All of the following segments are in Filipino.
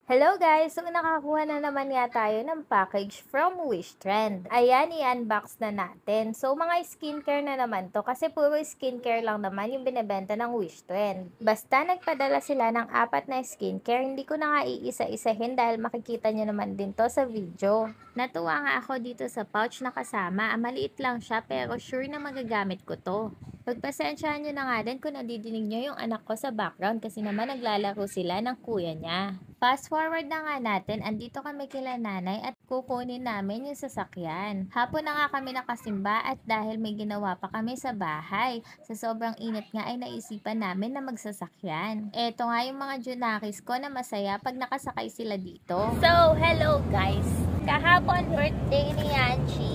Hello guys! So nakakuha na naman nga tayo ng package from Wishtrend. Ayan, i-unbox na natin. So mga skincare na naman to kasi puro skincare lang naman yung binebenta ng Wishtrend. Basta nagpadala sila ng 4 na skincare, hindi ko na nga iisa-isahin dahil makikita nyo naman din to sa video. Natuwa nga ako dito sa pouch na kasama. Maliit lang siya pero sure na magagamit ko to. Pagpasensyahan nyo na nga din kung nadidinig nyo yung anak ko sa background kasi naman naglalaro sila ng kuya niya. Fast forward na nga natin, andito kami kila nanay at kukunin namin yung sasakyan. Hapon na nga kami nakasimba at dahil may ginawa pa kami sa bahay, sa sobrang init nga ay naisipan namin na magsasakyan. Eto nga yung mga junakis ko na masaya pag nakasakay sila dito. So, hello guys! Kahapon birthday ni Yanchi.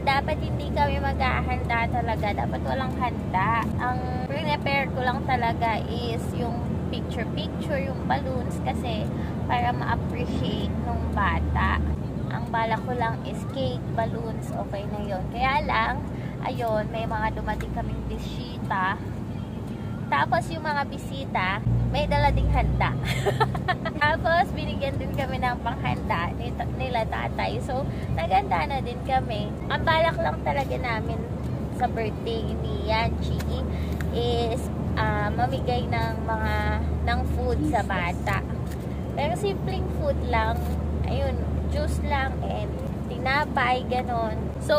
Dapat hindi kami maghahanda talaga. Dapat walang handa. Ang prepare ko lang talaga is yung picture-picture, yung balloons kasi para ma-appreciate nung bata. Ang bala ko lang is cake, balloons, okay na yon. Kaya lang, ayun, may mga dumating kaming bisita. Tapos yung mga bisita, may dala ding handa. Tapos binigyan din kami ng panghanda nila tatay. So, naganda na din kami. Ang balak lang talaga namin sa birthday ni Yanchi is mamigay ng food sa bata. Pero simpleng food lang. Ayun, juice lang and tinapay, ganon. So,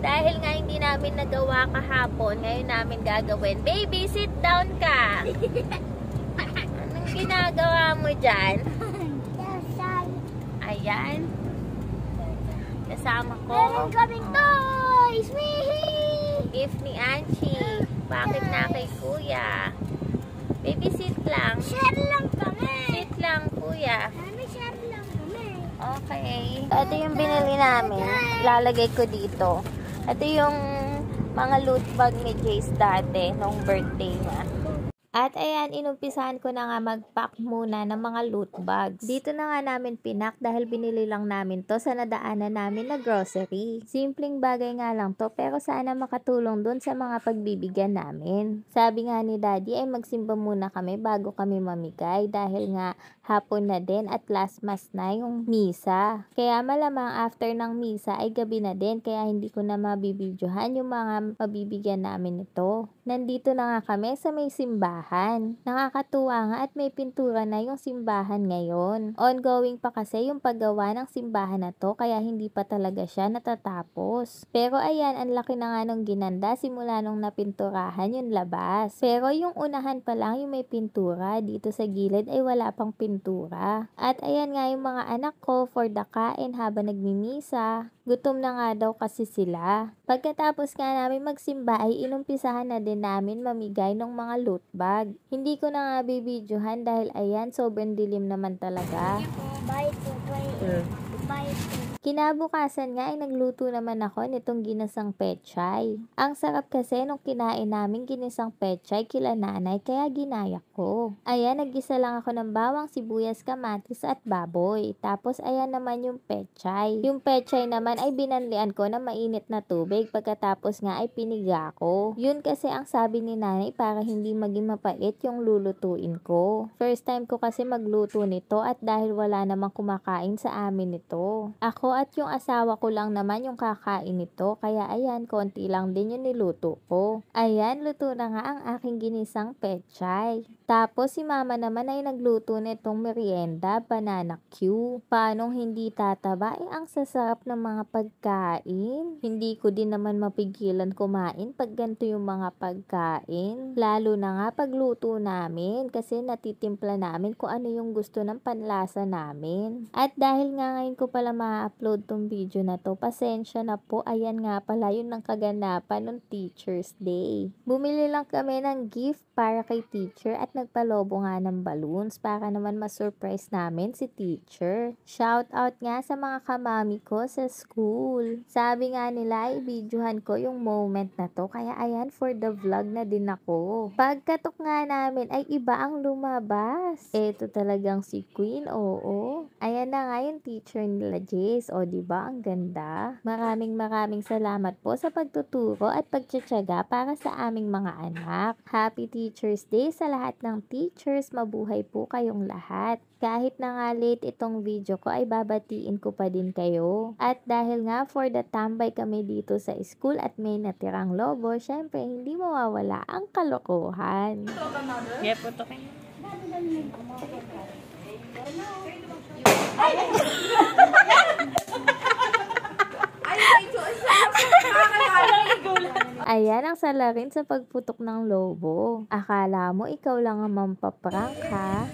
dahil nga hindi namin nagawa kahapon, ngayon namin gagawin. Baby, sit down ka! Anong ginagawa mo dyan? Ayan. Kasama ko. Meron kaming toys! Wee! Gift ni Anchi. Bakit na kay kuya? Baby, sit lang. Share lang kami! Sit lang, kuya. Mami, share lang kami. Okay. Ito yung binili namin. Lalagay ko dito. Ito yung mga loot bag ni Jace dati nung birthday niya. At ayan, inumpisahan ko na nga mag-pack muna ng mga loot bags. Dito na nga namin pinak dahil binili lang namin to sa nadaanan namin na grocery. Simpleng bagay nga lang to pero sana makatulong dun sa mga pagbibigyan namin. Sabi nga ni Daddy ay magsimba muna kami bago kami mamigay dahil nga hapon na din at last mass na yung misa. Kaya malamang after ng misa ay gabi na din kaya hindi ko na mabibidyohan yung mga mabibigyan namin ito. Nandito na nga kami sa may simbahan. Nakakatuwa nga at may pintura na yung simbahan ngayon. Ongoing pa kasi yung paggawa ng simbahan na to kaya hindi pa talaga siya natatapos. Pero ayan, ang laki na nga nung ginanda simula nung napinturahan yung labas. Pero yung unahan pa lang yung may pintura, dito sa gilid ay wala pang pintura. At ayan nga yung mga anak ko for the kain habang nagmimisa. Gutom na nga daw kasi sila. Pagkatapos nga namin magsimba ay inumpisahan na din namin mamigay ng mga loot bag. Hindi ko na nga bibidyohan dahil ayan, sobrang dilim naman talaga. Bye po, bye. Bye po. Kinabukasan nga ay nagluto naman ako nitong ginasang pechay. Ang sarap kasi nung kinain namin ginisang pechay kila nanay kaya ginaya ko. Ayan, naggisa lang ako ng bawang, sibuyas, kamatis at baboy. Tapos ayan naman yung pechay. Yung pechay naman ay binanlian ko na mainit na tubig pagkatapos nga ay piniga ko. Yun kasi ang sabi ni nanay para hindi maging mapait yung lulutuin ko. First time ko kasi magluto nito at dahil wala namang kumakain sa amin nito. Ako at yung asawa ko lang naman yung kakain nito kaya ayan, konti lang din yung niluto ko. Ayan, luto na nga ang aking ginisang pechay. Tapos si mama naman ay nagluto nitong merienda, banana Q. Paanong hindi tataba? Ang sasarap ng mga pagkain. Hindi ko din naman mapigilan kumain pag ganito yung mga pagkain. Lalo na nga pagluto namin kasi natitimpla namin kung ano yung gusto ng panlasa namin. At dahil nga ngayon ko pala ma-upload tong video na to, pasensya na po. Ayan nga pala yun ng kaganapan ng Teacher's Day. Bumili lang kami ng gift para kay teacher at nagpalobo nga ng balloons para naman ma-surprise namin si teacher. Shout out nga sa mga kamami ko sa school. Sabi nga nila ay videohan ko yung moment na to kaya ayan, for the vlog na din ako. Pagkatok nga namin ay iba ang lumabas. Eto talagang si Queen, oo. Ayan na nga yung teacher nila Jace. O diba ang ganda? Maraming salamat po sa pagtuturo at pagtsatsaga para sa aming mga anak. Happy Teacher's Day sa lahat ng ng teachers, mabuhay po kayong lahat. Kahit na nga late itong video ko ay babatiin ko pa din kayo. At dahil nga for the tambay kami dito sa school at may natirang lobo, syempre hindi mawawala ang kalokohan. Yeah, putokin. Ayan ang salarin sa pagputok ng lobo. Akala mo ikaw lang ang mampaprank, ha?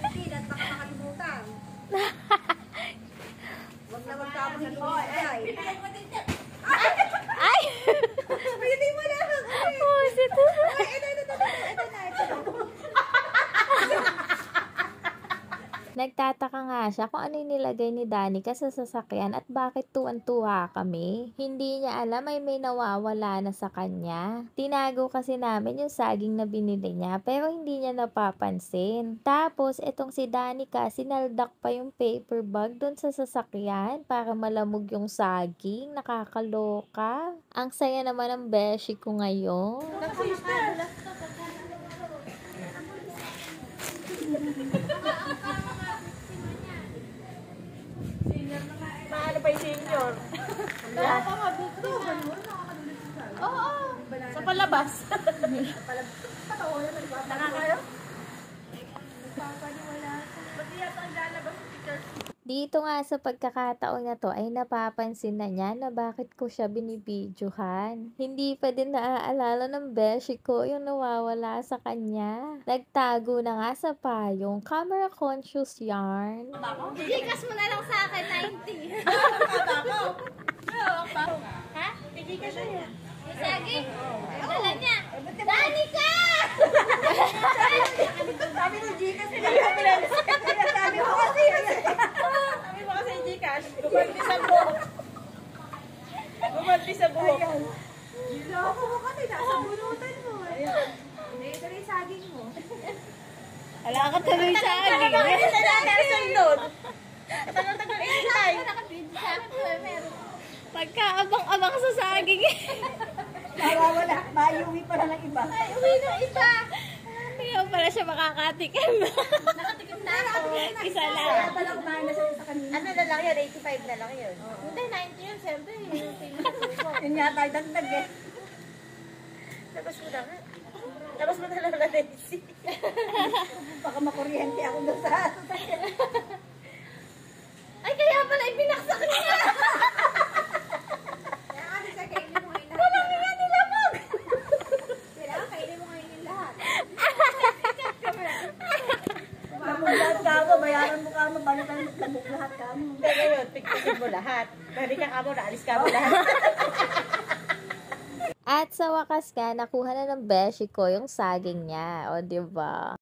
Ay! Pusit. Nagtataka nga siya kung ano yung nilagay ni Danica sa sasakyan at bakit tuwan-tuwa kami. Hindi niya alam ay may nawawala na sa kanya. Tinago kasi namin yung saging na binili niya pero hindi niya napapansin. Tapos itong si Danica sinaldak pa yung paper bag doon sa sasakyan para malamog yung saging. Nakakaloka. Ang saya naman ng beshi ko ngayon. Paano pa yung senior? Oo. Sa palabas. Nakakayo? Dito nga sa pagkakataon na to ay napapansin na niya na bakit ko siya binibidyohan. Hindi pa din naaalala ng beshi ko yung nawawala sa kanya. Nagtago na nga sa payong camera conscious yarn. Gikas mo na lang sa akin, 90. Ha? Pili ka siya. Yung saging? Dala niya. Danica! Sabi mo, Gcash. Sabi mo kasi. Sabi mo kasi, Gcash. Gumanti sa buhok. Gumanti sa buhok. Niloko mo kasi. Nasa bunutan mo. Ito na yung saging mo. Wala ka tuloy sa aging. Ito na person doon. Tagal-tagal intay. Pagkaabang-abang sa saging. Nawawala. Mayuwi pa na ng iba. Ay, uwi ng isa. Kaya pala siya makakatikim. Nakatikim na ako. Isa lang. Kaya pala kumain na siya sa kanina. Ano na lang yun? 85 na lang yun. Hindi, 90 yun. Siyempre, yung pinusuko. Yun nga tayo dagdag eh. Tapos mo na nga. Tapos mo na lang na Daisy. Baka makuryente ako doon sa sasakyan. Ay, kaya pala ibinaksak niya. Kaya kasi siya kainin mo ngayon lahat. Walang nga nilamog. Kailangan kainin mo ngayon lahat. Lamog lahat ka mo, bayaran mo ka mo, balikan mo, lamog lahat ka mo. Hindi ngayon, tigpisin mo lahat. Bali ka mo, naalis ka mo lahat. At sa wakas nga, nakuha na ng beshi ko yung saging niya. O, diba?